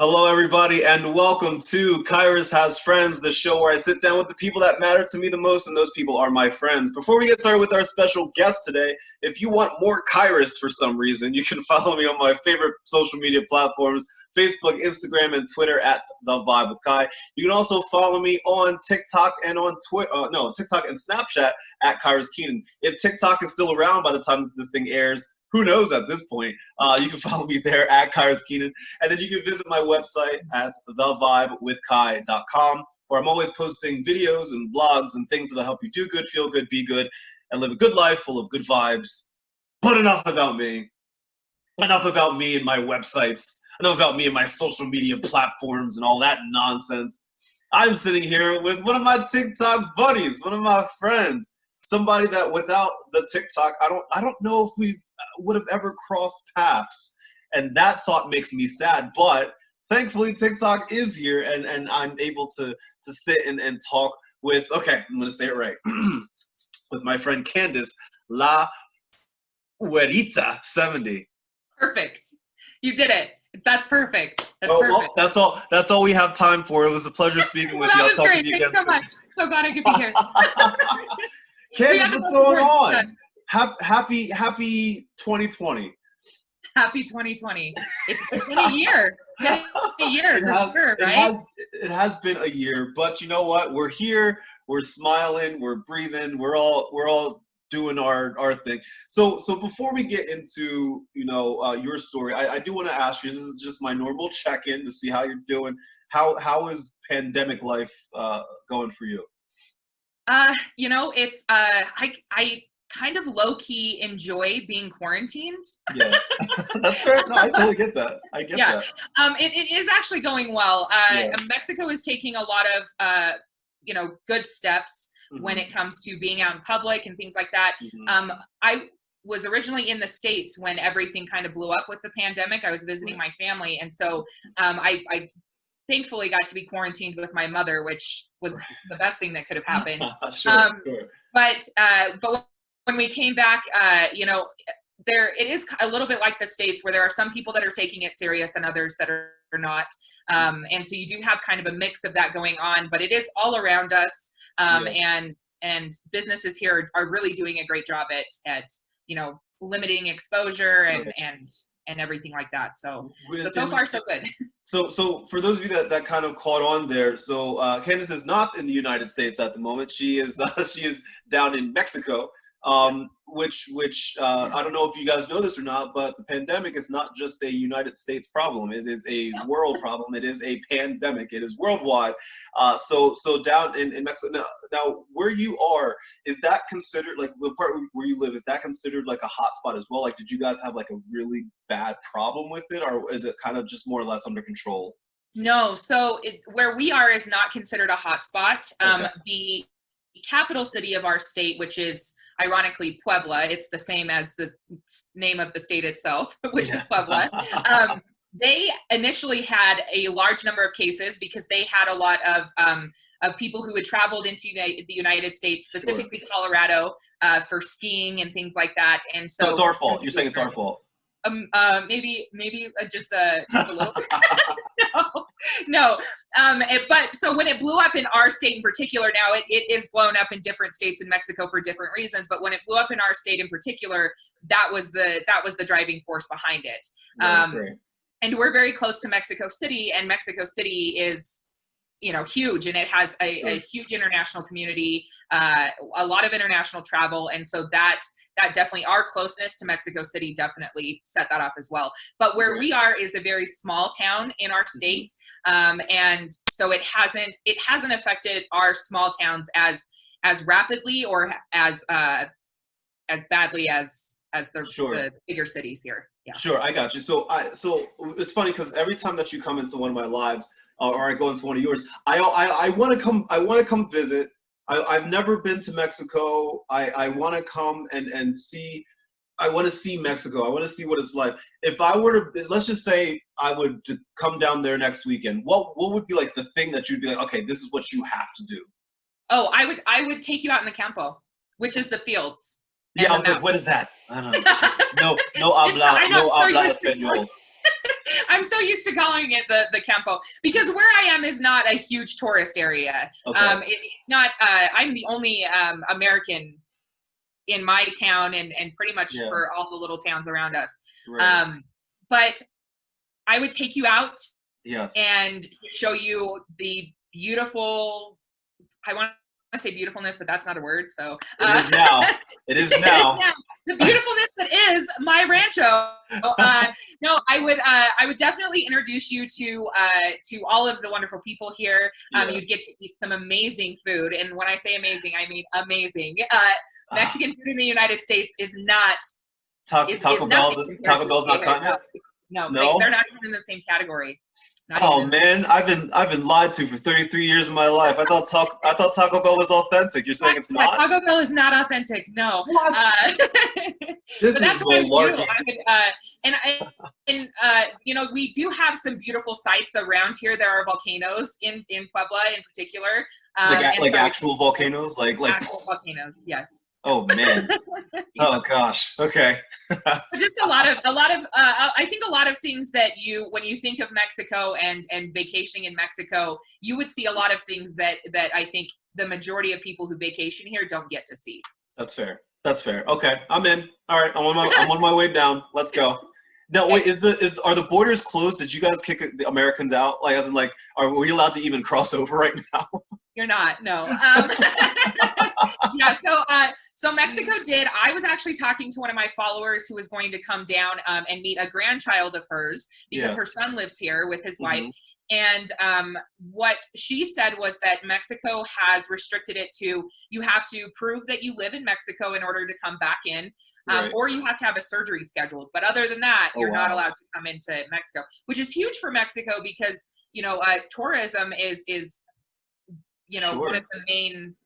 Hello, everybody, and welcome to Kyrus Has Friends, the show where I sit down with the people that matter to me the most, and those people are my friends. Before we get started with our special guest today, if you want more Kyrus for some reason, you can follow me on my favorite social media platforms, Facebook, Instagram, and Twitter at The Vibe with Kai. You can also follow me on TikTok and on TikTok and Snapchat at Kyrus Keenan. If TikTok is still around by the time this thing airs, who knows at this point? You can follow me there at Kyrus Keenan. And then you can visit my website at thevibewithkai.com, where I'm always posting videos and blogs and things that'll help you do good, feel good, be good, and live a good life full of good vibes. But enough about me. Enough about me and my websites. Enough about me and my social media platforms and all that nonsense. I'm sitting here with one of my TikTok buddies, one of my friends. Somebody that without the TikTok, I don't know if we would have ever crossed paths. And that thought makes me sad. But thankfully, TikTok is here, and I'm able to sit and talk with, okay, I'm going to say it right, with my friend Candace, La Huerita 70. Perfect. You did it. That's perfect. That's perfect. Well, that's all we have time for. It was a pleasure speaking with you. That was great. Thanks so much. So glad I could be here. Candace, what's going on? Happy 2020. Happy 2020. It's been a year. Right? It has been a year, but you know what? We're here. We're smiling. We're breathing. We're all doing our thing. So before we get into your story, I do want to ask you. This is just my normal check-in to see how you're doing. How is pandemic life going for you? It's I kind of low-key enjoy being quarantined. Yeah, that's fair. No, I totally get that. I get that. It is actually going well. Mexico is taking a lot of good steps when it comes to being out in public and things like that. I was originally in the States when everything kind of blew up with the pandemic. I was visiting my family, and so I thankfully got to be quarantined with my mother, which was the best thing that could have happened. Sure. But when we came back, it is a little bit like the States, where there are some people that are taking it serious and others that are not. And so you do have kind of a mix of that going on, but it is all around us. And businesses here are really doing a great job at limiting exposure and everything like that. So far so good. So for those of you that kind of caught on there, so Candace is not in the United States at the moment. She is down in Mexico, which I don't know if you guys know this or not, but the pandemic is not just a United States problem. It is a world problem. It is a pandemic. It is worldwide. So down in Mexico now, where you are, is that considered, like the part where you live, is that considered like a hot spot as well? Like, did you guys have like a really bad problem with it, or is it kind of just more or less under control? No, so where we are is not considered a hot spot. Okay. The capital city of our state, which is ironically Puebla, it's the same as the name of the state itself, which is Puebla. They initially had a large number of cases because they had a lot of people who had traveled into the United States, specifically Colorado, for skiing and things like that. And so it's our fault. You're saying it's our fault. Maybe just a little bit. No. But so when it blew up in our state in particular, now it is blown up in different states in Mexico for different reasons. But when it blew up in our state in particular, that was the driving force behind it. And we're very close to Mexico City, and Mexico City is huge, and it has a huge international community, a lot of international travel, and so that definitely, our closeness to Mexico City definitely set that off as well. But where we are is a very small town in our state, and so it hasn't affected our small towns as rapidly or as badly as the bigger cities here. Yeah. Sure, I got you. So it's funny because every time that you come into one of my lives, or I go into one of yours, I want to come. I want to come visit. I've never been to Mexico. I want to come and see. I want to see Mexico. I want to see what it's like. If I were to, let's just say I would come down there next weekend, what would be like the thing that you'd be like, okay, this is what you have to do? Oh, I would take you out in the campo, which is the fields. Yeah, I was like, what is that? I don't know. No habla español. I'm so used to calling it the Campo because where I am is not a huge tourist area. Okay. It's not. I'm the only American in my town, and pretty much Yeah. for all the little towns around us. Right. But I would take you out Yes. and show you the beautiful. I want to say beautifulness, but that's not a word. So It is now. It is now. yeah, the beautifulness that is my rancho. No, I would definitely introduce you to all of the wonderful people here. Yeah. You'd get to eat some amazing food, and when I say amazing, I mean amazing. Mexican food in the United States is not Taco Bell. Taco Bell's not cutting it. No, No? they're not even in the same category. Not Oh even. man, I've been lied to for 33 years of my life. I thought Taco Bell was authentic. You're saying it's not? Taco Bell is not authentic. No. What? This But that's is what I would do. malarkey. You know, we do have some beautiful sites around here. There are volcanoes in Puebla in particular. Like actual volcanoes, like actual volcanoes. Yes. Oh man. Oh gosh. Okay. But just a lot of I think a lot of things that when you think of Mexico and vacationing in Mexico, you would see a lot of things that I think the majority of people who vacation here don't get to see. That's fair. That's fair. Okay, I'm in. All right, I'm on my way down. Let's go. Now, wait, are the borders closed? Did you guys kick the Americans out? Like, as in, like, are we allowed to even cross over right now? You're not. No. Yeah. So Mexico did. I was actually talking to one of my followers who was going to come down and meet a grandchild of hers because her son lives here with his wife. And what she said was that Mexico has restricted it to you have to prove that you live in Mexico in order to come back in, or you have to have a surgery scheduled. But other than that, you're not allowed to come into Mexico, which is huge for Mexico because, you know, tourism is one of the main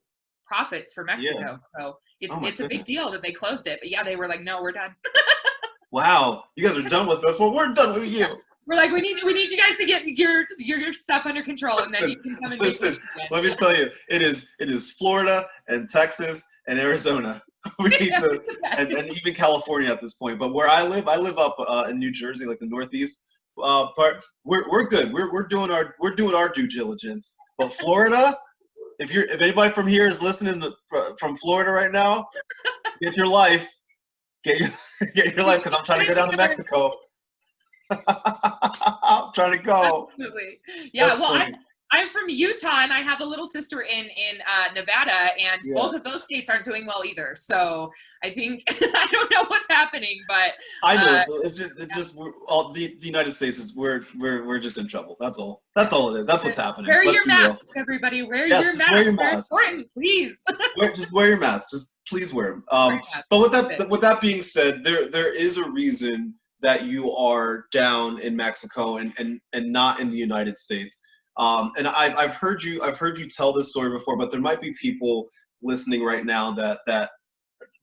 profits for Mexico. So it's a big deal that they closed it. But yeah, they were like, no, we're done. Wow, you guys are done with us. Well, we're done with you. We're like, we need you guys to get your stuff under control, and then you can come and listen. Let me tell you, it is Florida and Texas and Arizona. We need and even California at this point. But where I live up in New Jersey, like the Northeast part. We're good. We're doing our due diligence. But Florida, if anybody from here is listening from Florida right now, get your life, because I'm trying to go down to Mexico. I'm trying to go. Absolutely. Yeah. That's funny. I'm from Utah, and I have a little sister in Nevada, and both of those states aren't doing well either. So I think I don't know what's happening, but I know it's just all the United States is we're just in trouble. That's all. That's all it is. That's what's happening. Wear your masks, everybody. Wear your masks. Wear your mask. Please. Just wear your mask. Just please wear them. But with that being said, there is a reason that you are down in Mexico and not in the United States. And I've heard you tell this story before, but there might be people listening right now that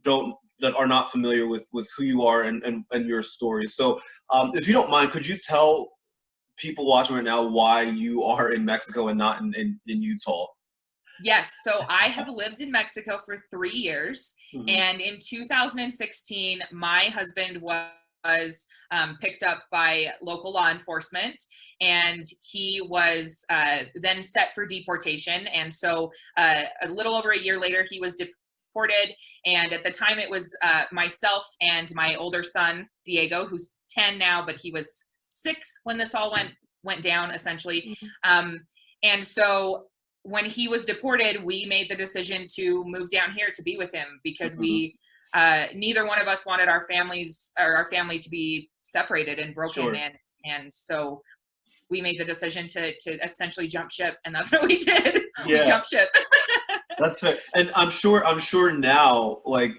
are not familiar with who you are and your story. So if you don't mind, could you tell people watching right now why you are in Mexico and not in Utah? Yes. So I have lived in Mexico for 3 years. And in 2016, my husband was picked up by local law enforcement, and he was then set for deportation. And so a little over a year later, he was deported. And at the time, it was myself and my older son, Diego, who's 10 now, but he was 6 when this all went down, essentially. And so when he was deported, we made the decision to move down here to be with him because neither one of us wanted our family to be separated and broken. And so we made the decision to essentially jump ship, and that's what we did. We jumped ship. That's fair. And I'm sure now, like,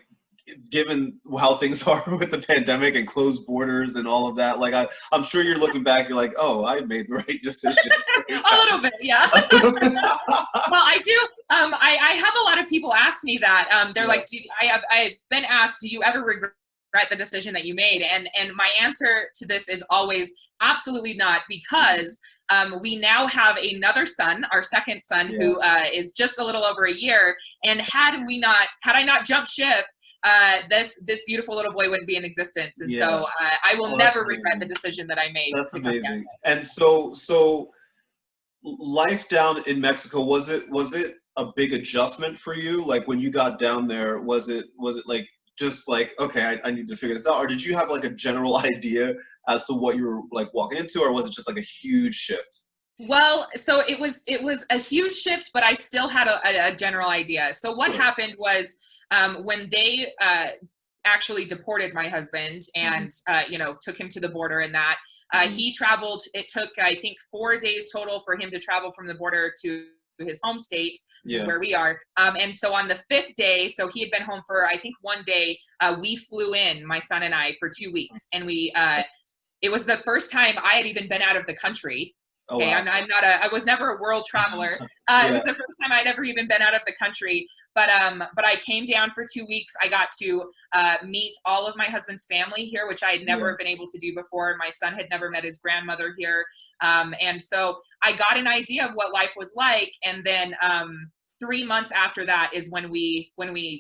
given how things are with the pandemic and closed borders and all of that, like I'm sure you're looking back, you're like, oh, I made the right decision. A little bit, yeah. Well, I do. I have a lot of people ask me that. They're like, I've been asked, do you ever regret the decision that you made? And my answer to this is always absolutely not, because we now have another son, our second son, who is just a little over a year. And had I not jumped ship, this beautiful little boy wouldn't be in existence. And Yeah. so I will Oh, never that's regret the amazing. decision that I made. That's To come down amazing. And so life down in Mexico, was it a big adjustment for you? Like when you got down there, was it like just like, okay, I need to figure this out, or did you have like a general idea as to what you were like walking into, or was it just like a huge shift? Well, so it was a huge shift, but I still had a general idea. So what Sure. happened was when they actually deported my husband Hmm. and took him to the border, and that Hmm. he traveled. It took, I think, 4 days total for him to travel from the border to his home state, which is Yeah. where we are. And so on the fifth day, so he had been home for, I think, one day. We flew in, my son and I, for 2 weeks, and we. It was the first time I had even been out of the country. Oh Okay, wow. I was never a world traveler. It Yeah. was the first time I'd ever even been out of the country. But I came down for 2 weeks. I got to meet all of my husband's family here, which I had Yeah. never been able to do before. My son had never met his grandmother here, and so I got an idea of what life was like. And then 3 months after that is when we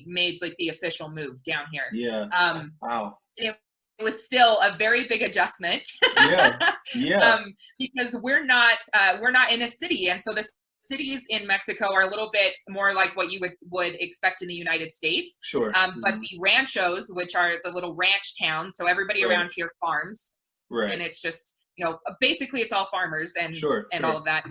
made like the official move down here. Yeah. Um, Wow. it was still a very big adjustment. Yeah. Yeah. Because we're not in a city, and so the cities in Mexico are a little bit more like what you would expect in the United States. Sure. But the ranchos, which are the little ranch towns, so everybody Right. around here farms, and Right. it's just, basically it's all farmers and Sure. all Sure. of that.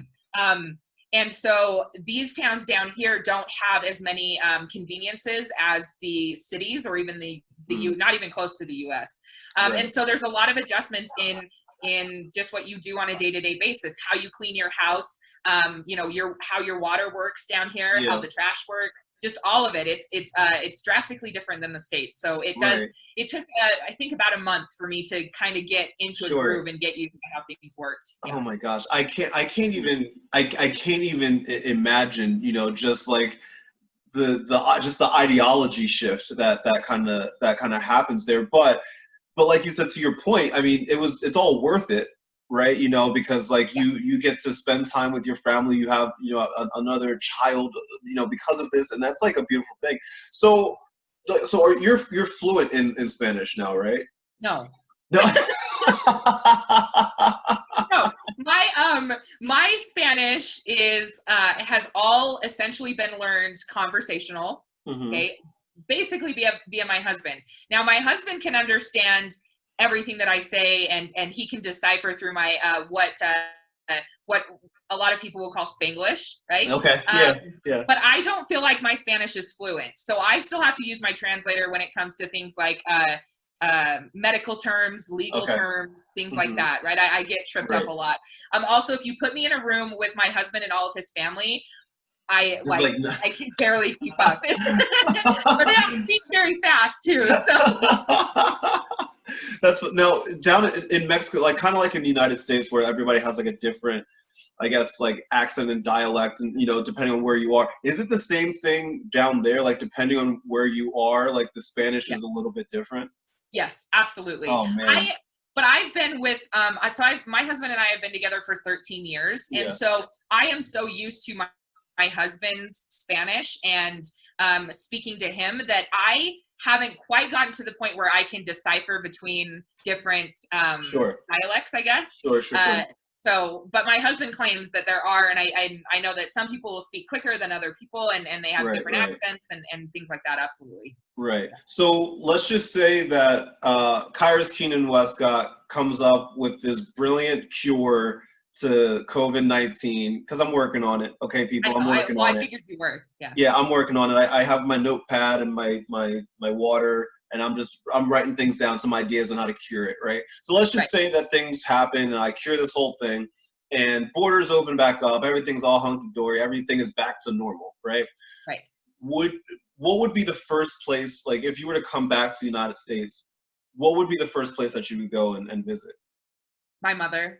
And so these towns down here don't have as many conveniences as the cities, or even not even close to the U.S. Right. And so there's a lot of adjustments in just what you do on a day-to-day basis, how you clean your house, how your water works down here, Yeah. how the trash works, just all of it. It's drastically different than the States. So Right. it took I think about a month for me to kind of get into a Sure. groove and get used to how things worked. Yeah. Oh my gosh, I can't even imagine, just like just the ideology shift that kind of happens there. But like you said, to your point, I mean, it's all worth it, right? Because like you get to spend time with your family, you have another child, because of this, and that's like a beautiful thing. So you're fluent in Spanish now, right? No. No. No, my Spanish has all essentially been learned conversational. Hmm. Okay, basically via my husband. Now my husband can understand everything that I say, and he can decipher through my what a lot of people will call Spanglish, right? Okay. Yeah. Yeah. But I don't feel like my Spanish is fluent, so I still have to use my translator when it comes to things like medical terms, legal Okay. terms, things like Hmm. that, right? I get tripped Right. up a lot. Also, if you put me in a room with my husband and all of his family, I Just like. I can barely keep up. But they don't speak very fast too. So That's what now down in Mexico, like kind of like in the United States, where everybody has like a different, I guess, like accent and dialect, and depending on where you are. Is it the same thing down there? Like depending on where you are, like the Spanish yeah. is a little bit different. Yes, absolutely. Oh man. But I've been with my husband and I have been together for 13 years, Yeah. and so I am so used to my husband's Spanish and speaking to him that I haven't quite gotten to the point where I can decipher between different Sure. dialects, I guess. Sure. But my husband claims that there are, and I know that some people will speak quicker than other people, and they have Right, different right. accents and things like that. Absolutely. Right. So let's just say that Kyrus Keenan Westcott comes up with this brilliant cure to COVID-19, because I'm working on it. Okay, people, I'm working on I it. figured you were. Yeah. Yeah, I'm working on it. I have my notepad and my water, and I'm writing things down, some ideas on how to cure it, right? So let's just say that things happen and I cure this whole thing, and borders open back up, everything's all hunky-dory, everything is back to normal, right? Right. What would be the first place, like if you were to come back to the United States, what would be the first place that you would go and visit? My mother.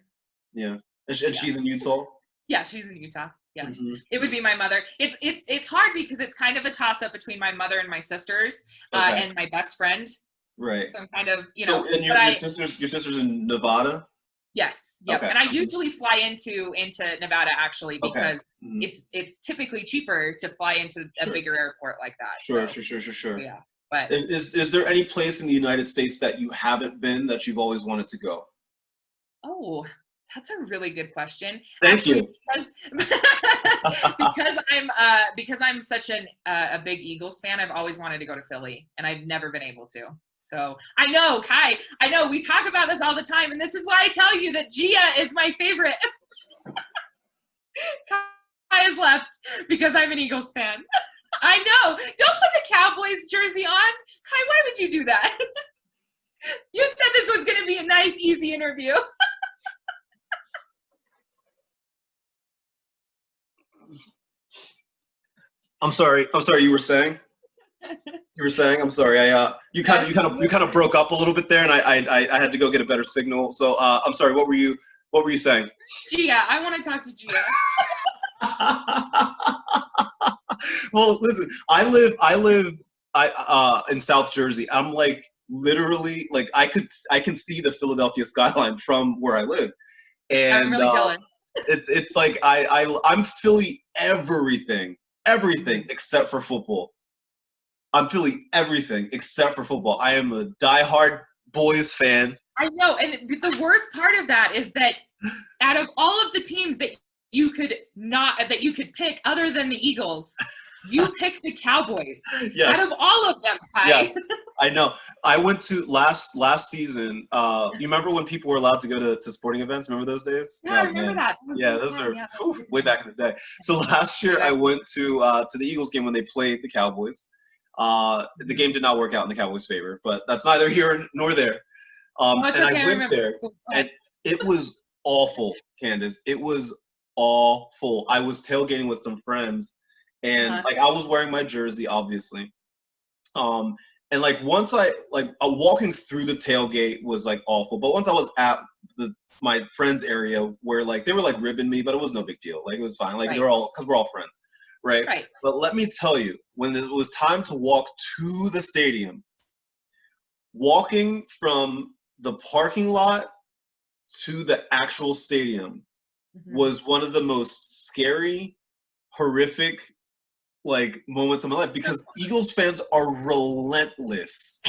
Yeah. And she's in Utah? Yeah, she's in Utah. Yeah. Mm-hmm. It would be my mother. It's hard because it's kind of a toss up between my mother and my sisters, Okay. and my best friend. Right. So I'm kind of, And your sister's in Nevada? Yes. Yep. Okay. And I usually fly into Nevada actually, because Mm-hmm. it's typically cheaper to fly into a bigger airport like that. Sure. So, Sure. yeah. But is there any place in the United States that you haven't been that you've always wanted to go? oh, that's a really good question. Thank you. Because I'm such a big Eagles fan, I've always wanted to go to Philly, and I've never been able to. So I know, Kai, I know we talk about this all the time, and this is why I tell you that Gia is my favorite. Kai has left because I'm an Eagles fan. I know. Don't put the Cowboys jersey on. Kai, why would you do that? You said this was going to be a nice, easy interview. I'm sorry. You were saying? You were saying? I'm sorry. You kind of broke up a little bit there, and I had to go get a better signal. So I'm sorry. What were you saying? Gia, I want to talk to Gia. Well, listen. I live in South Jersey. I'm like literally like I can see the Philadelphia skyline from where I live, and I'm really jealous. It's like I'm Philly everything except for football. I'm Philly everything except for football. I am a diehard Boys fan. I know, and the worst part of that is that out of all of the teams that you could pick other than the Eagles, you picked the Cowboys. Yes. Out of all of them, Kai. Yes, I know. I went to last season. You remember when people were allowed to go to sporting events? Remember those days? Yeah, I remember that. Yeah, those are way back in the day. So last year I went to the Eagles game when they played the Cowboys. The game did not work out in the Cowboys' favor, but that's neither here nor there. And I went there, and it was awful, Candace. It was awful. I was tailgating with some friends, and like I was wearing my jersey, obviously. And like once walking through the tailgate was like awful, but once I was at my friends' area where like they were like ribbing me, but it was no big deal. Like it was fine. Like because we're all friends, right? But let me tell you, when it was time to walk to the stadium, walking from the parking lot to the actual stadium was one of the most scary, horrific like moments of my life because Eagles fans are relentless.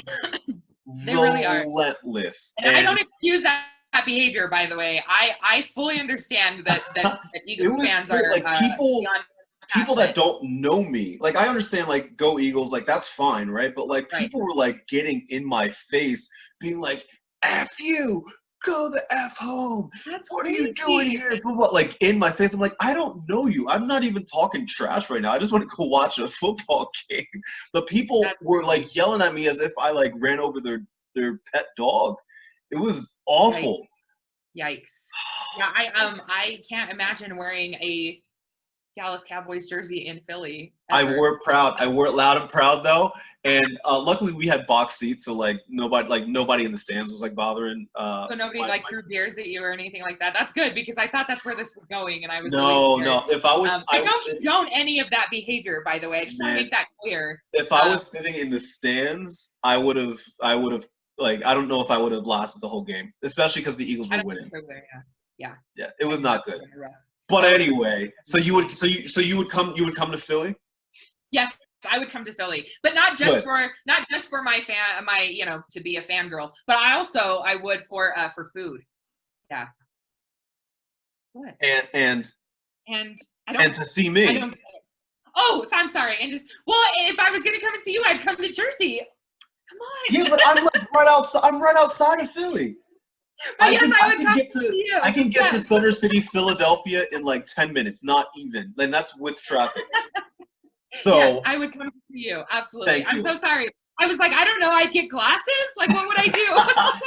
They really are. Relentless. And I don't excuse that behavior, by the way. I fully understand that Eagles fans are like people that don't know me. Like I understand like go Eagles, like that's fine, right? But like people were like getting in my face, being like, F you, go the F home. What are you doing here? Like in my face. I'm like, I don't know you. I'm not even talking trash right now. I just want to go watch a football game. The people were like yelling at me as if I like ran over their pet dog. It was awful. Yikes. Yeah, I can't imagine wearing a Dallas Cowboys jersey in Philly. I wore it proud. I wore it loud and proud though, and luckily we had box seats, so like nobody in the stands was like bothering. So nobody threw beers at you or anything like that. That's good because I thought that's where this was going, and I was no. If I was, I don't condone any of that behavior. By the way, I just want to make that clear. If I was sitting in the stands, I would have. Like I don't know if I would have lasted the whole game, especially because the Eagles were winning. Yeah, it was not good. But anyway, so you would come to Philly? Yes, I would come to Philly, but not just for my to be a fangirl, but I would for food. Yeah. What? And I don't. And to see me. So I'm sorry. And if I was gonna come and see you, I'd come to Jersey. Come on. Yeah, but I'm like right outside. I'm right outside of Philly. I can get to Center City, Philadelphia in like 10 minutes, not even. And that's with traffic. So yes, I would come to see you. Absolutely. I'm so sorry. I was like, I don't know. I'd get glasses. Like, what would I do?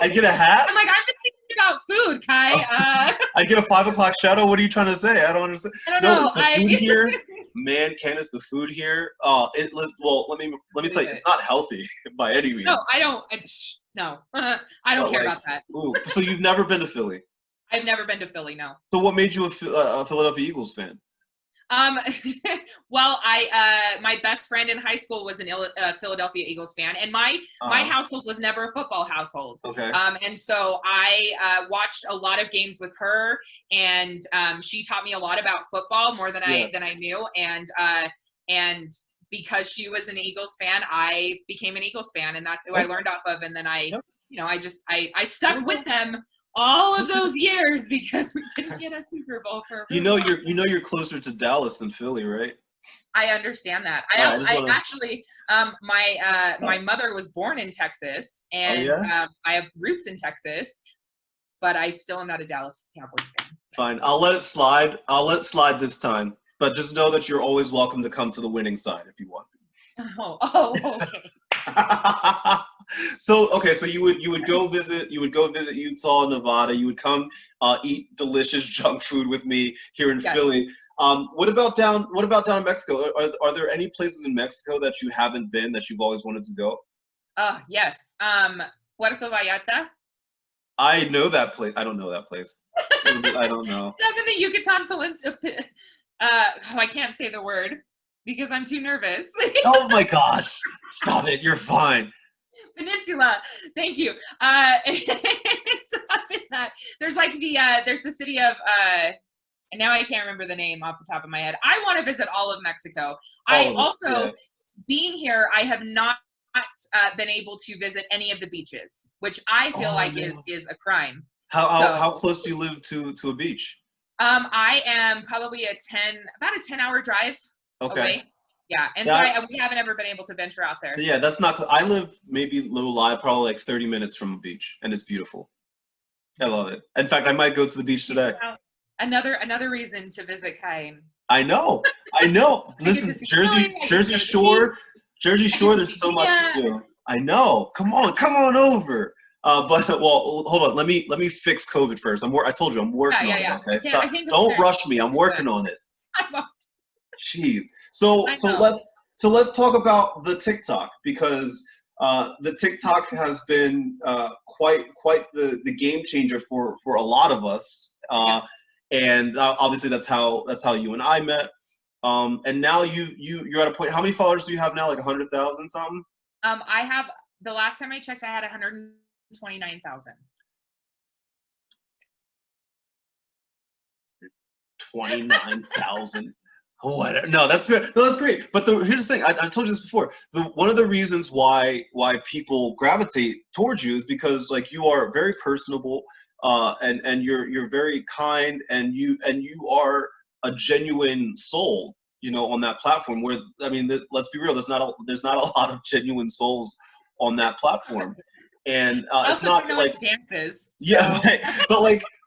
I'd get a hat. I'm like, I'm just thinking about food, Kai. I'd get a 5 o'clock shadow. What are you trying to say? I don't understand. I don't know. The food here, man, Candace, the food here. Well, let me tell you, it's not healthy by any means. No, I don't. No, I don't care about that. Ooh, so you've never been to Philly? I've never been to Philly, no. So what made you a Philadelphia Eagles fan? Well, my best friend in high school was a Philadelphia Eagles fan, and my household was never a football household. Okay. And so I watched a lot of games with her, and she taught me a lot about football more than I knew, and because she was an Eagles fan, I became an Eagles fan, and that's who I learned off of. And then I stuck with them all of those years because we didn't get a Super Bowl for. You're closer to Dallas than Philly, right? I understand that. My mother was born in Texas, and I have roots in Texas, but I still am not a Dallas Cowboys fan. Fine, I'll let it slide. I'll let it slide this time. But just know that you're always welcome to come to the winning side if you want. Okay. So you would go visit Utah, Nevada. You would come eat delicious junk food with me here in Philly. What about down in Mexico? Are there any places in Mexico that you haven't been that you've always wanted to go? Yes. Puerto Vallarta. I know that place. I don't know that place. I don't know. Up in the Yucatan Peninsula. I can't say the word because I'm too nervous. Oh my gosh. Stop it. You're fine. Peninsula. Thank you. It's up in that. There's like there's the city of, and now I can't remember the name off the top of my head. I want to visit all of Mexico. Being here, I have not been able to visit any of the beaches, which I feel is a crime. How close do you live to a beach? I am probably about a 10-hour drive away. Yeah, and so we haven't ever been able to venture out there. Yeah, that's not. I live maybe low lie, probably like 30 minutes from a beach, and it's beautiful. I love it. In fact, I might go to the beach today. Another reason to visit Caen. I know. Listen, Jersey Shore. There's so much to do. I know. Come on over. But hold on. Let me fix COVID first. I told you I'm working on it. Okay, stop. Don't rush me. I'm working on it. I won't. Jeez. So let's talk about the TikTok, because the TikTok has been quite the game changer for a lot of us. And obviously that's how you and I met. And now you're at a point. How many followers do you have now? Like 100,000 something? I have, the last time I checked, I had 129,000. 29,000. What? No, that's good. No, that's great. But here's the thing. I told you this before. One of the reasons why people gravitate towards you is because like you are very personable, and you're very kind, and you are a genuine soul, on that platform. Where let's be real. There's not a lot of genuine souls on that platform. And it's not like dances. Yeah, right.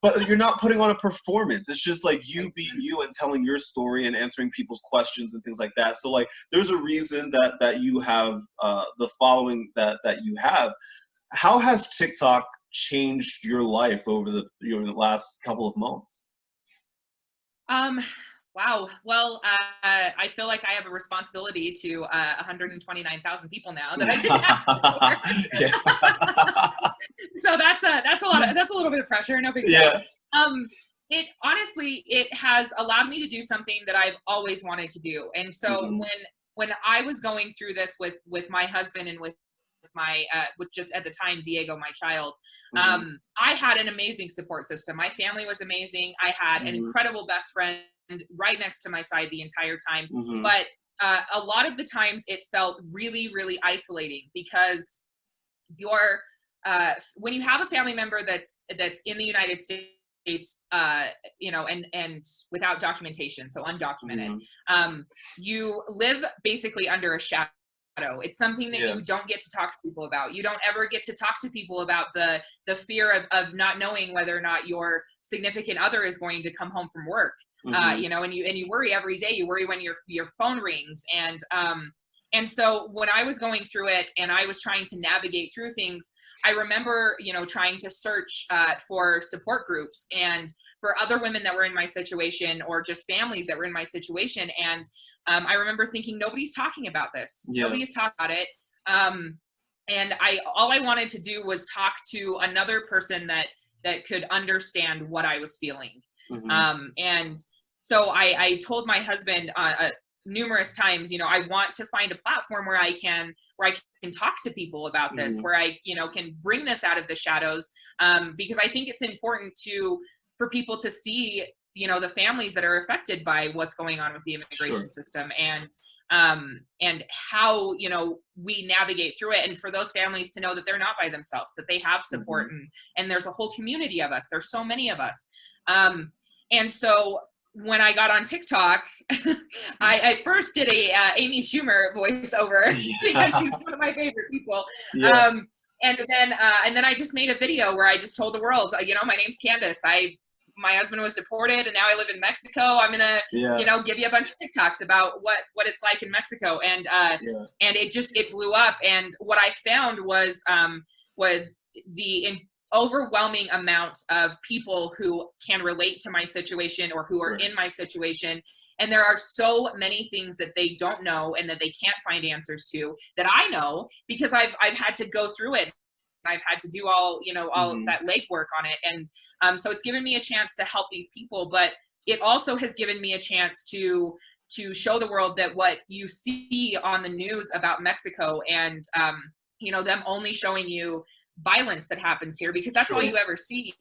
But you're not putting on a performance. It's just like you being you and telling your story and answering people's questions and things like that. So like, there's a reason that you have the following that you have. How has TikTok changed your life over the last couple of months? Wow. Well, I feel like I have a responsibility to 129,000 people now that I didn't have before. So that's a little bit of pressure. No big deal. Yeah. It has allowed me to do something that I've always wanted to do. And so when I was going through this with my husband and with my with just at the time Diego, my child, I had an amazing support system. My family was amazing. I had an incredible best friend right next to my side the entire time. But a lot of the times it felt really, really isolating, because when you have a family member that's in the United States, and without documentation, so undocumented, you live basically under a shadow. It's something that you don't get to talk to people about. You don't ever get to talk to people about the fear of not knowing whether or not your significant other is going to come home from work. And you worry every day. You worry when your phone rings. And so when I was going through it and I was trying to navigate through things, I remember, trying to search for support groups and for other women that were in my situation, or just families that were in my situation. And I remember thinking, nobody's talking about this. Nobody's talking about it. And all I wanted to do was talk to another person that could understand what I was feeling. And so I told my husband numerous times, I want to find a platform where I can talk to people about this, where I, can bring this out of the shadows, because I think it's important for people to see, the families that are affected by what's going on with the immigration system. And and how, you know, we navigate through it. And for those families to know that they're not by themselves, that they have support, and there's a whole community of us. There's so many of us. And so when I got on TikTok, I first did a Amy Schumer voiceover because she's one of my favorite people. Yeah. And then I just made a video where I just told the world, you know, my name's Candace. My husband was deported and now I live in Mexico. I'm gonna, you know, give you a bunch of TikToks about what it's like in Mexico. And it blew up. And what I found was the overwhelming amount of people who can relate to my situation or who are in my situation. And there are so many things that they don't know and that they can't find answers to that I know, because I've had to go through it. I've had to do all that legwork on it. And so it's given me a chance to help these people, but it also has given me a chance to show the world that what you see on the news about Mexico and, you know, them only showing you violence that happens here, because that's all you ever see.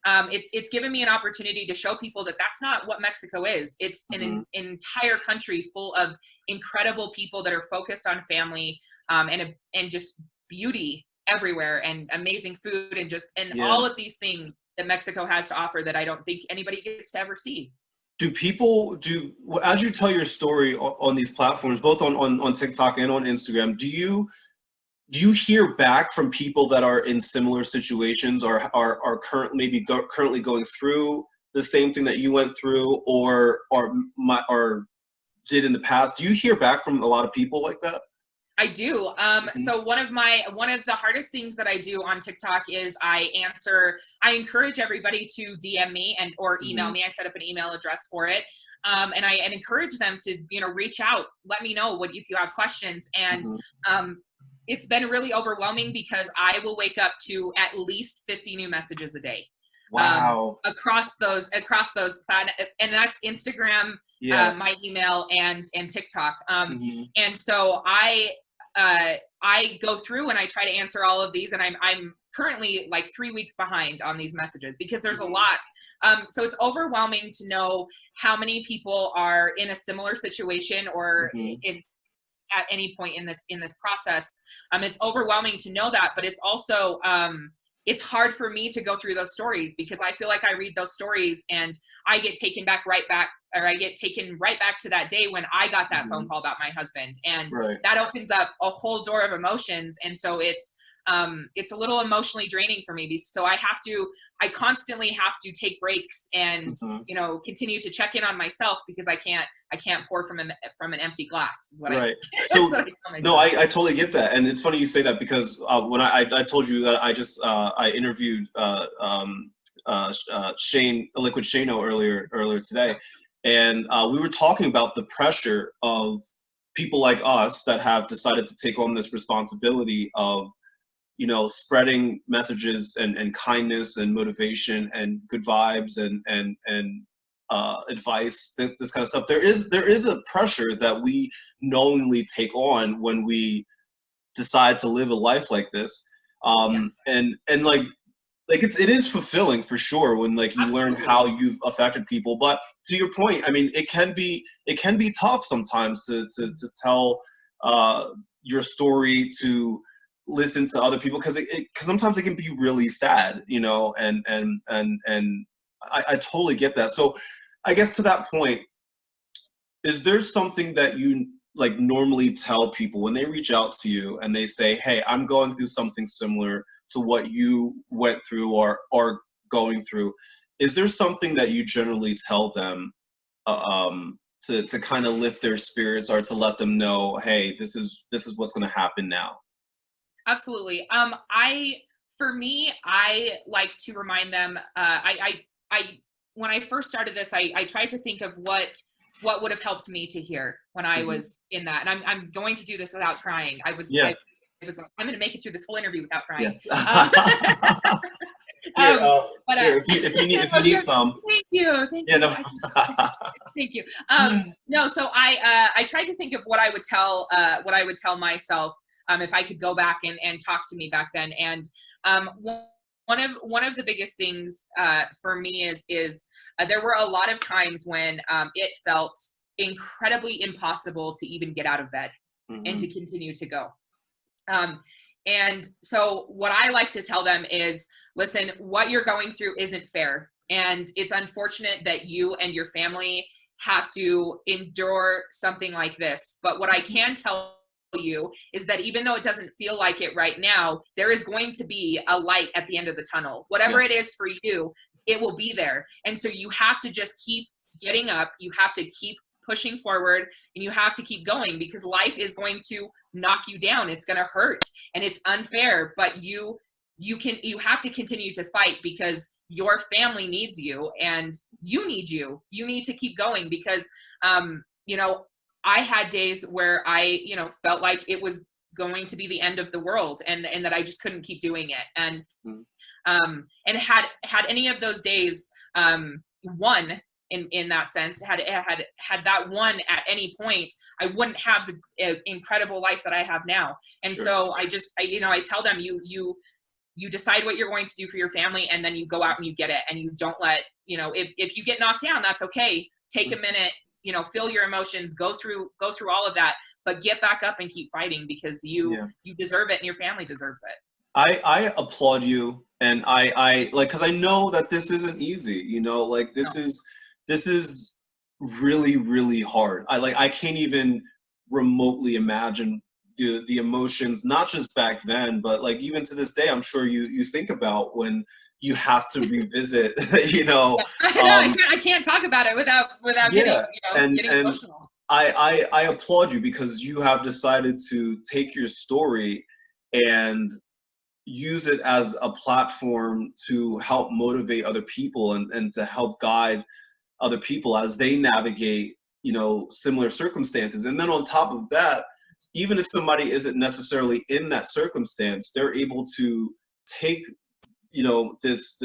It's given me an opportunity to show people that that's not what Mexico is. It's an entire country full of incredible people that are focused on family, and just beauty everywhere, and amazing food, and all of these things that Mexico has to offer that I don't think anybody gets to ever see. As you tell your story on these platforms, both on TikTok and on Instagram, do you hear back from people that are in similar situations, or are currently going through the same thing that you went through, or did in the past? Do you hear back from a lot of people like that? I do. So one of the hardest things that I do on TikTok is I encourage everybody to DM me or email me. I set up an email address for it. And I encourage them to, you know, reach out, let me know if you have questions. And, it's been really overwhelming because I will wake up to at least 50 new messages a day. Wow. Across those, and that's Instagram, my email, and TikTok. And so I go through and I try to answer all of these, and I'm currently like 3 weeks behind on these messages because there's a lot. So it's overwhelming to know how many people are in a similar situation or at any point in this process. It's overwhelming to know that, but it's also, it's hard for me to go through those stories because I feel like I read those stories and I get taken right back to that day when I got that phone call about my husband. And that opens up a whole door of emotions. And so it's a little emotionally draining for me. So I constantly have to take breaks and, you know, continue to check in on myself because I can't pour from an empty glass is what I tell myself. No, I totally get that. And it's funny you say that because when I told you that I interviewed Liquid Shano earlier today, and we were talking about the pressure of people like us that have decided to take on this responsibility of, you know, spreading messages and kindness and motivation and good vibes and advice, this kind of stuff. There is a pressure that we knowingly take on when we decide to live a life like this. And like it is fulfilling for sure when like you learn how you've affected people. But to your point, I mean, it can be tough sometimes to tell your story, to listen to other people, because sometimes it can be really sad, you know, and I totally get that. So I guess to that point, is there something that you like normally tell people when they reach out to you and they say, hey, I'm going through something similar to what you went through or are going through? Is there something that you generally tell them to kind of lift their spirits or to let them know, hey, this is what's going to happen now? Absolutely. For me, I like to remind them, when I first started this, I tried to think of what would have helped me to hear when I was in that. And I'm going to do this without crying. I was like, I'm going to make it through this whole interview without crying. Yes. If you need some. Thank you. Yeah, no. Thank you. No, so I tried to think of what I would tell myself if I could go back and talk to me back then. And one of the biggest things for me is there were a lot of times when it felt incredibly impossible to even get out of bed and to continue to go. And so what I like to tell them is, listen, what you're going through isn't fair. And it's unfortunate that you and your family have to endure something like this. But what I can tell you is that even though it doesn't feel like it right now, there is going to be a light at the end of the tunnel. Whatever it is for you, it will be there. And so you have to just keep getting up. You have to keep pushing forward, and you have to keep going, because life is going to knock you down. It's going to hurt and it's unfair, but you have to continue to fight, because your family needs you and you need to keep going, because you know, I had days where I, you know, felt like it was going to be the end of the world, and that I just couldn't keep doing it. And had any of those days won in that sense, had that one at any point, I wouldn't have the incredible life that I have now. And so I tell them, you decide what you're going to do for your family, and then you go out and you get it, and you don't let, you know, if you get knocked down, that's okay. Take a minute, you know, feel your emotions, go through all of that, but get back up and keep fighting, because you deserve it and your family deserves it. I applaud you, and I like, because I know that this isn't easy, you know, like this is really, really hard. I can't even remotely imagine the emotions, not just back then, but like even to this day, I'm sure you think about when you have to revisit, you know. I can't talk about it without getting emotional. I applaud you, because you have decided to take your story and use it as a platform to help motivate other people, and to help guide other people as they navigate, you know, similar circumstances. And then on top of that, even if somebody isn't necessarily in that circumstance, they're able to take, you know, this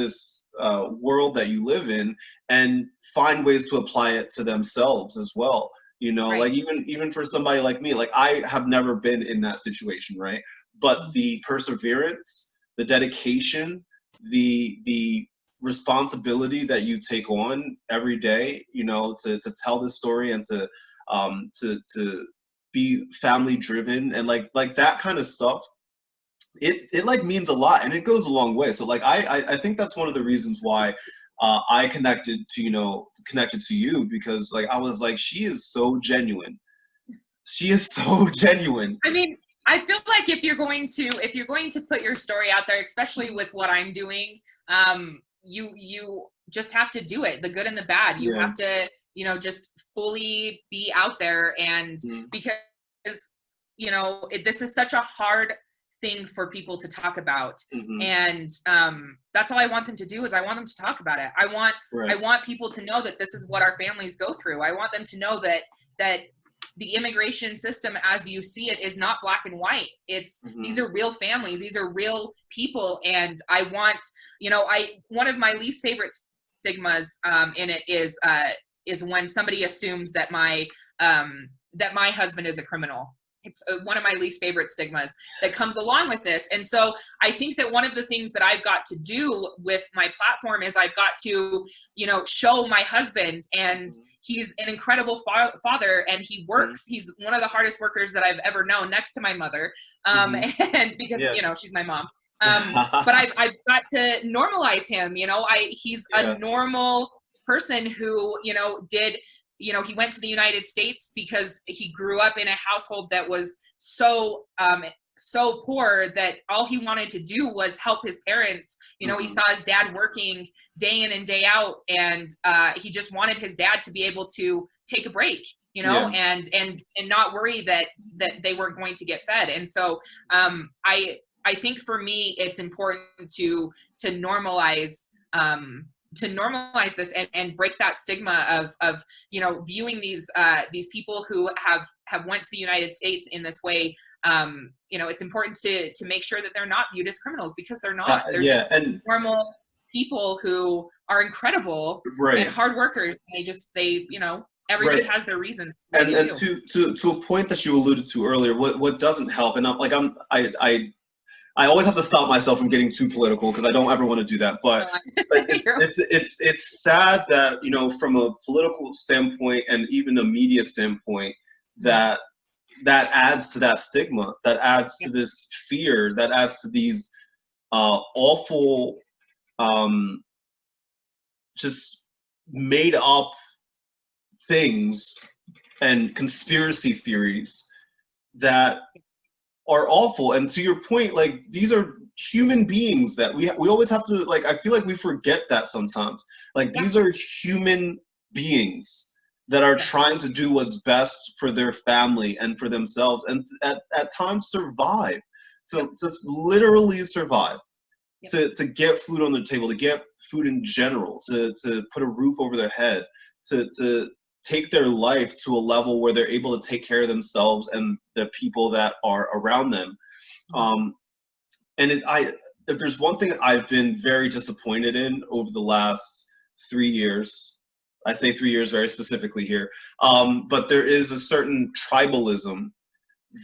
world that you live in and find ways to apply it to themselves as well. You know, like even for somebody like me, like I have never been in that situation, right? But the perseverance, the dedication, the responsibility that you take on every day, you know, to tell this story, and to be family driven, and like that kind of stuff, it like means a lot, and it goes a long way. So like I think that's one of the reasons why I connected to you, because like I was like, she is so genuine. I mean, I feel like if you're going to put your story out there, especially with what I'm doing, you just have to do it, the good and the bad. You have to, you know, just fully be out there. And because, you know, this is such a hard thing for people to talk about. And that's all I want them to do, is I want them to talk about it. I want people to know that this is what our families go through. I want them to know that the immigration system as you see it is not black and white. It's these are real families, these are real people. And I want, you know, one of my least favorite stigmas in it is when somebody assumes that my husband is a criminal. It's one of my least favorite stigmas that comes along with this. And so I think that one of the things that I've got to do with my platform is I've got to, you know, show my husband, and he's an incredible father, and he works. He's one of the hardest workers that I've ever known, next to my mother. And because, you know, she's my mom. But I've got to normalize him. You know, he's a normal person who, you know, he went to the United States because he grew up in a household that was so poor that all he wanted to do was help his parents. You know, he saw his dad working day in and day out, and he just wanted his dad to be able to take a break, you know, and not worry that they weren't going to get fed. And so I think for me, it's important to normalize this and break that stigma of you know, viewing these people who have went to the United States in this way. You know, it's important to make sure that they're not viewed as criminals, because they're not. They're just normal people who are incredible and hard workers. They you know, everybody has their reasons. And to a point that you alluded to earlier, what doesn't help, and I I always have to stop myself from getting too political because I don't ever want to do that. But it's sad that, you know, from a political standpoint and even a media standpoint, that adds to that stigma, that adds to this fear, that adds to these awful, just made up things and conspiracy theories that are awful. And to your point, like, these are human beings that we always have to, like, I feel like we forget that sometimes. Like, these are human beings that are trying to do what's best for their family and for themselves, and at times survive. So just literally survive. To get food on their table, to get food in general, to put a roof over their head, to take their life to a level where they're able to take care of themselves and the people that are around them. And if there's one thing I've been very disappointed in over the last 3 years, I say 3 years very specifically here, but there is a certain tribalism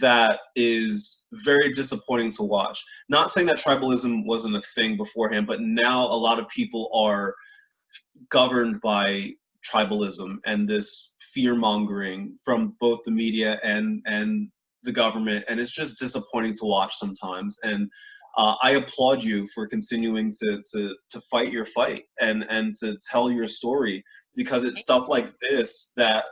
that is very disappointing to watch. Not saying that tribalism wasn't a thing beforehand, but now a lot of people are governed by tribalism and this fear-mongering from both the media and the government, and it's just disappointing to watch sometimes. And I applaud you for continuing to fight your fight and to tell your story, because it's stuff like this that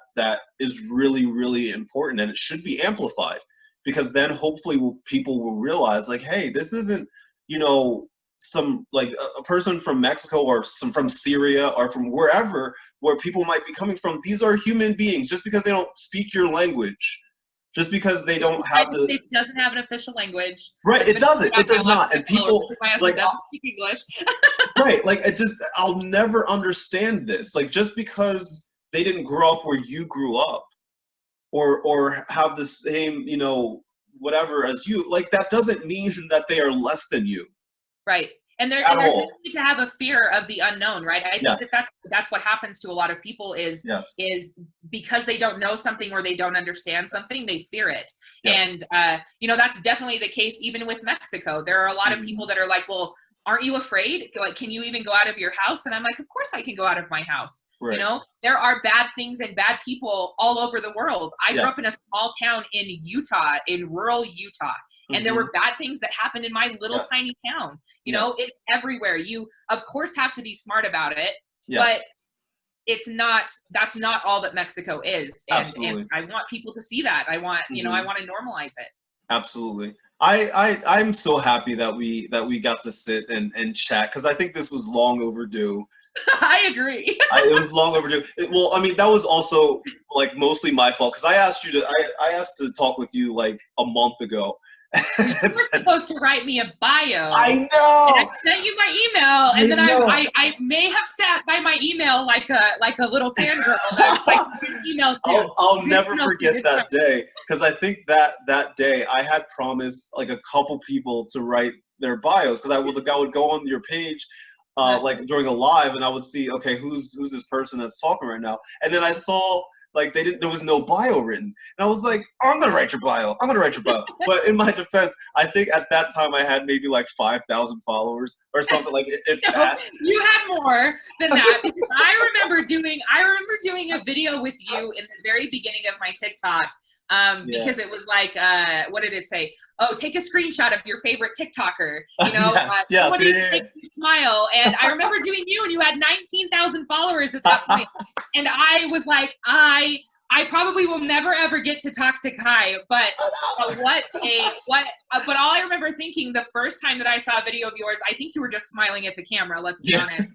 is really, really important, and it should be amplified, because then hopefully people will realize, like, hey, this isn't, you know, some, like, a person from Mexico or from Syria or from wherever where people might be coming from. These are human beings. Just because they don't speak your language, just because they don't have the States doesn't have an official language, right? It doesn't. It does not. And people like doesn't speak English. Right? Like, I'll never understand this. Like, just because they didn't grow up where you grew up, or have the same, you know, whatever as you, like, that doesn't mean that they are less than you. Right. And there's a need to have a fear of the unknown, right? I think that's what happens to a lot of people is because they don't know something or they don't understand something, they fear it. And, you know, that's definitely the case even with Mexico. There are a lot of people that are like, well, aren't you afraid? Like, can you even go out of your house? And I'm like, of course I can go out of my house. Right. You know, there are bad things and bad people all over the world. I grew up in a small town in Utah, in rural Utah. And there were bad things that happened in my little tiny town. You know, it's everywhere. You, of course, have to be smart about it. But it's not, that's not all that Mexico is. And I want people to see that. I want, you know, I want to normalize it. Absolutely. I'm so happy that we got to sit and chat, because I think this was long overdue. I agree. It was long overdue. Well, I mean, that was also, like, mostly my fault, because I asked to talk with you like a month ago. You were supposed to write me a bio. I know. And I sent you my email, and then I may have sat by my email like a little fangirl. I was like, email soon. I'll never forget that day, because I think that day I had promised, like, a couple people to write their bios, because I would go on your page like during a live, and I would see, okay, who's this person that's talking right now, and then I saw, like, there was no bio written. And I was like, oh, I'm going to write your bio. But in my defense, I think at that time I had maybe like 5,000 followers or something like it. No, you had more than that. Because I remember doing a video with you in the very beginning of my TikTok. Because it was like, what did it say? Oh, take a screenshot of your favorite TikToker. You know, what do you make you smile? And I remember doing you, and you had 19,000 followers at that point. And I was like, I probably will never ever get to talk to Kai, but but all I remember thinking the first time that I saw a video of yours, I think you were just smiling at the camera. Let's be honest.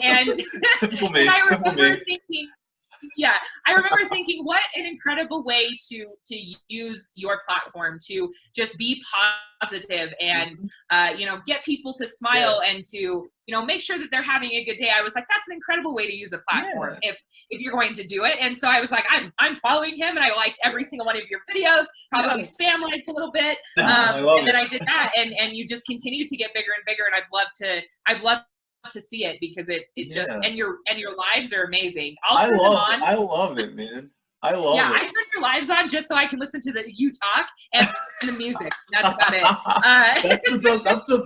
And typical me. And I remember thinking. Yeah, I remember thinking, what an incredible way to use your platform to just be positive and you know, get people to smile and to, you know, make sure that they're having a good day. I was like, that's an incredible way to use a platform if you're going to do it. And so I was like, I'm following him, and I liked every single one of your videos, probably spam liked a little bit, and then I did that, and you just continue to get bigger and bigger, and I've loved to see it, because it just and your lives are amazing. I love it, man. I love Yeah, it. I turn your lives on just so I can listen to you talk and the music. That's about it. That's the best.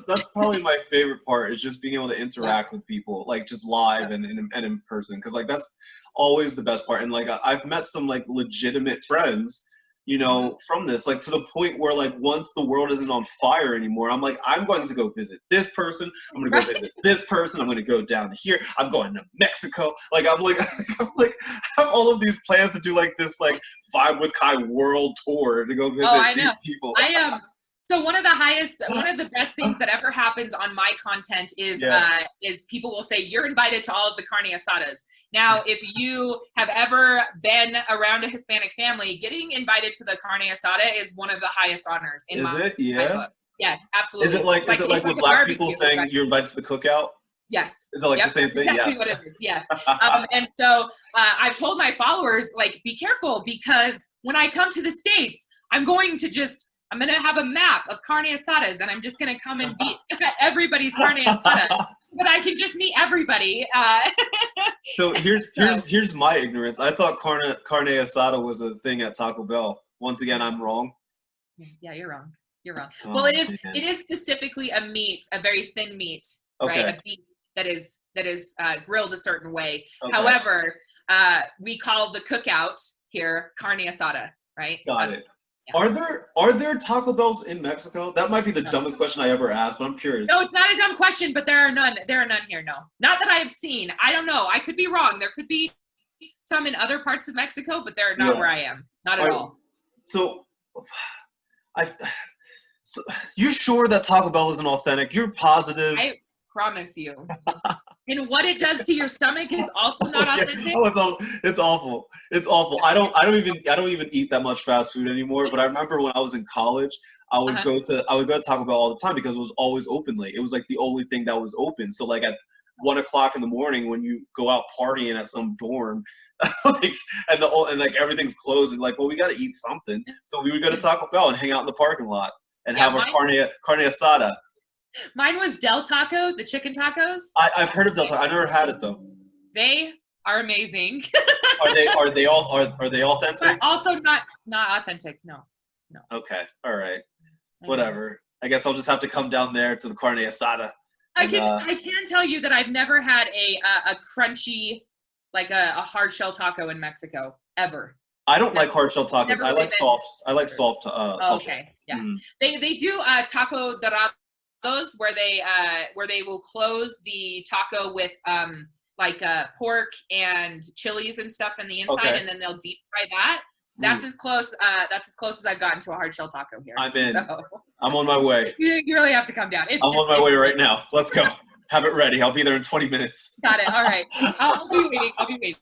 That's probably my favorite part, is just being able to interact with people, like just live and in person, because like that's always the best part. And like I've met some like legitimate friends, you know, from this, like to the point where like once the world isn't on fire anymore, I'm like, I'm going to go visit this person. I'm going to go visit this person. I'm going to go down here. I'm going to Mexico. Like I'm like I have all of these plans to do like this like Vibe with Kai world tour to go visit these people. I am. So one of the best things that ever happens on my content is people will say, you're invited to all of the carne asadas. Now, if you have ever been around a Hispanic family, getting invited to the carne asada is one of the highest honors in my book. Yes, absolutely. Is it like with black people saying you're invited to the cookout? Yes. Is it like the same thing? Exactly what it is. Yes. And so I've told my followers, like, be careful, because when I come to the States, I'm going to have a map of carne asadas, and I'm just going to come and be at everybody's carne asada, but I can just meet everybody. So here's my ignorance. I thought carne asada was a thing at Taco Bell. Once again, I'm wrong. Yeah, you're wrong. You're wrong. Oh, well, it is specifically a meat, a very thin meat, right? A meat that is grilled a certain way. Okay. However, we call the cookout here carne asada, right? Got it. Yeah. Are there Taco Bells in Mexico? That might be the dumbest question I ever asked, but I'm curious. No, it's not a dumb question, but there are none. There are none here. No, not that I have seen. I don't know. I could be wrong. There could be some in other parts of Mexico, but they're not where I am. Not at all. So, you sure that Taco Bell isn't authentic? You're positive? I promise you. And what it does to your stomach is also not authentic. Oh, it's awful. It's awful. I don't even eat that much fast food anymore. But I remember when I was in college, I would go to Taco Bell all the time because it was always open late. It was like the only thing that was open. So like at 1 o'clock in the morning when you go out partying at some dorm, and like everything's closed, and like, well, we got to eat something. So we would go to Taco Bell and hang out in the parking lot and have our carne asada. Mine was Del Taco, the chicken tacos. I've heard of Del Taco. I never had it though. They are amazing. Are they authentic? But also not authentic. No. Okay. All right. Whatever. I guess I'll just have to come down there to the carne asada. I can tell you that I've never had a crunchy, like a hard shell taco in Mexico ever. I don't like hard shell tacos. I like soft. I like soft. Okay. Yeah. Mm. They do taco dorados, where they will close the taco with pork and chilies and stuff in the inside, and then they'll deep fry that. That's as close as I've gotten to a hard shell taco here. I'm in. So, I'm on my way. You really have to come down. I'm on my way right now. Let's go. Have it ready. I'll be there in 20 minutes. Got it. All right. I'll be waiting.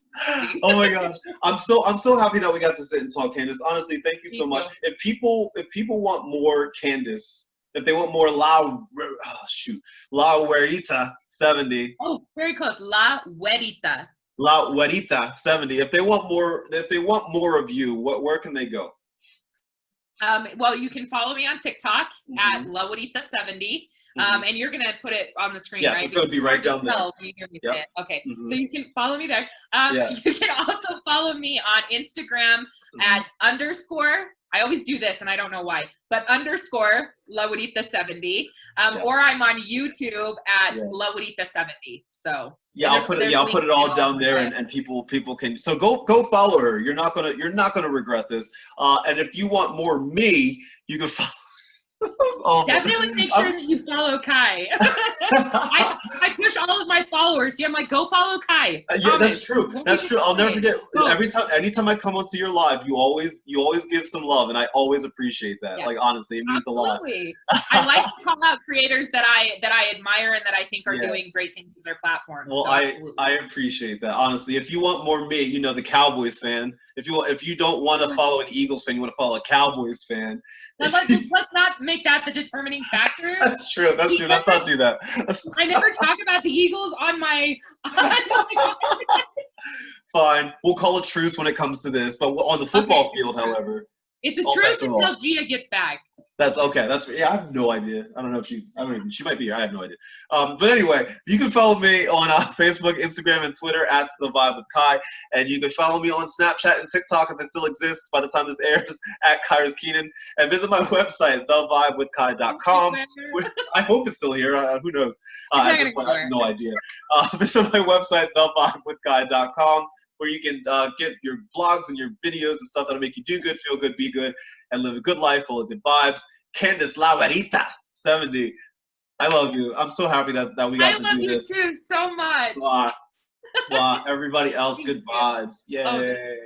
Oh my gosh. I'm so happy that we got to sit and talk, Candace. Honestly, thank you so much. If people want more Candace, if they want more La Huerita 70. Oh, very close. La Huerita. La Huerita 70. If they want more of you, where can they go? Well, you can follow me on TikTok at La Huerita 70. And you're going to put it on the screen, right? It's going to be right down there. When you hear me say it. Okay, so you can follow me there. You can also follow me on Instagram at _ I always do this, and I don't know why, but _ La Huerita 70. Or I'm on YouTube at La Huerita 70. So yeah, I'll put it all down there, and people can. So go follow her. You're not gonna regret this. And if you want more me, you can follow. Definitely make sure that you follow Kai. I push all of my followers. Yeah, I'm like, go follow Kai. Yeah, that's true. That's true. I'll never forget. Anytime I come onto your live, you always give some love, and I always appreciate that. Yes. Like honestly, it means a lot. I like to call out creators that I admire and that I think are doing great things with their platforms. Well, so I appreciate that. Honestly, if you want more me, the Cowboys fan. If you don't want to follow an Eagles fan, you want to follow a Cowboys fan. Let's not make that the determining factor. That's true. Let's not do that. I never talk about the Eagles on my. Fine, we'll call a truce when it comes to this. But on the football field, however, It's a All truce bets are off. until Gia gets back. That's okay. I have no idea. I don't know if she might be here. I have no idea. But anyway, you can follow me on Facebook, Instagram, and Twitter at The Vibe with Kai. And you can follow me on Snapchat and TikTok if it still exists by the time this airs at Kyrus Keenan. And visit my website, thevibewithkai.com. I hope it's still here. Who knows? At this point, I have no idea. Visit my website, thevibewithkai.com, where you can get your blogs and your videos and stuff that'll make you do good, feel good, be good, and live a good life full of good vibes. Candice La Verita, 70. I love you. I'm so happy that we got to do this. I love you too so much. Wow. Everybody else, good vibes. Yay.